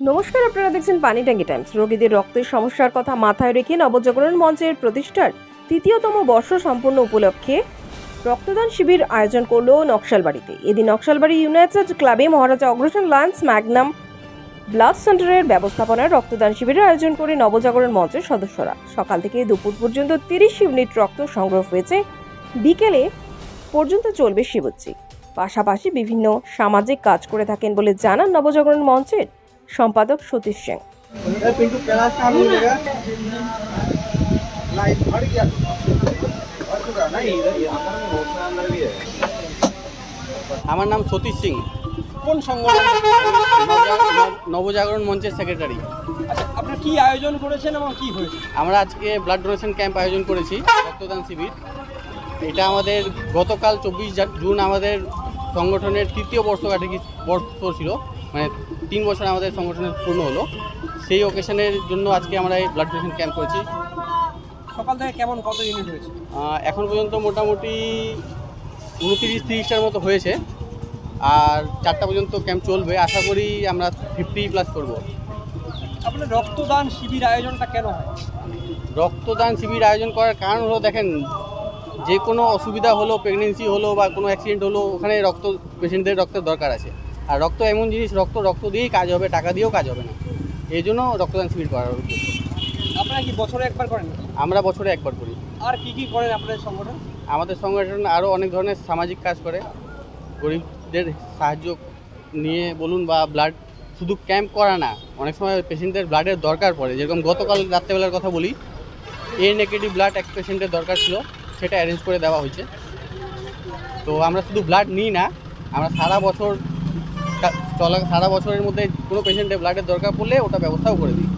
নমস্কার, আপনারা দেখছেন পানি ট্যাঙ্কি টাইমস। রোগীদের রক্তের সমস্যার কথা মাথায় রেখে নবজাগরণ মঞ্চের প্রতিষ্ঠার ৩য়তম বর্ষ সম্পূর্ণ উপলক্ষে রক্তদান শিবির আয়োজন করলো নকশালবাড়িতে। এদিন নকশালবাড়ি ইউনাইটেড ক্লাবে মহারাজা অগ্রসেন লায়ন্স ম্যাগনাম ব্লাড সেন্টারের ব্যবস্থাপনায় রক্তদান শিবিরের আয়োজন করে নবজাগরণ মঞ্চের সদস্যরা। সকাল থেকে দুপুর পর্যন্ত ৩০ ইউনিট রক্ত সংগ্রহ হয়েছে। বিকেলে পর্যন্ত চলবে শিবিরটি। পাশাপাশি বিভিন্ন সামাজিক কাজ করে থাকেন বলে জানান নবজাগরণ মঞ্চের সম্পাদক সতীশ সিং। আমার নাম সতীশ সিং। কোন সংগঠন? নবজাগরণ মঞ্চের সেক্রেটারি। আচ্ছা, আপনারা কি আয়োজন করেছেন এবং কি হয়েছে? আমরা আজকে ব্লাড ডোনেশন ক্যাম্প আয়োজন করেছি, রক্তদান শিবির। এটা আমাদের গতকাল 24 জুন আমাদের সংগঠনের ৩য় বর্ষ ছিল, মানে 3 বছর আমাদের সংগঠনের পূর্ণ হলো। সেই অকেশনের জন্য আজকে আমরা এই ব্লাড ডোনেশন ক্যাম্প করেছি। সকাল থেকে কেমন কত ইউনিট হয়েছে? এখন পর্যন্ত মোটামুটি 29-30টার মতো হয়েছে, আর 4টা পর্যন্ত ক্যাম্প চলবে। আশা করি আমরা 50+ করব। আপনার রক্তদান শিবির আয়োজনটা কেন হয়? রক্তদান শিবির আয়োজন করার কারণ হলো, দেখেন, যে কোনো অসুবিধা হলো, প্রেগনেন্সি হলো বা কোনো অ্যাক্সিডেন্ট হলো, ওখানে পেশেন্টদের রক্তের দরকার আছে। আর রক্ত এমন জিনিস, রক্ত দিয়েই কাজ হবে, টাকা দিয়েও কাজ হবে না। এই জন্য রক্তদান শিবির করার উদ্দেশ্য। আপনারা কি বছরে একবার করেন? আমরা বছরে একবার করি। আর কি কি করেন আপনাদের সংগঠন? আমাদের সংগঠন আরও অনেক ধরনের সামাজিক কাজ করে, গরিবদের সাহায্য নিয়ে বলুন, বা ব্লাড, শুধু ক্যাম্প করা না, অনেক সময় পেশেন্টদের ব্লাডের দরকার পড়ে। যেরকম গতকাল রাত্রেবেলার কথা বলি, এ নেগেটিভ ব্লাড এক পেশেন্টের দরকার ছিল, সেটা অ্যারেঞ্জ করে দেওয়া হয়েছে। তো আমরা শুধু ব্লাড নিই না, আমরা সারা বছরের মধ্যে কোনো পেশেন্টের ব্লাডের দরকার পড়লে ওটা ব্যবস্থাও করে দিই।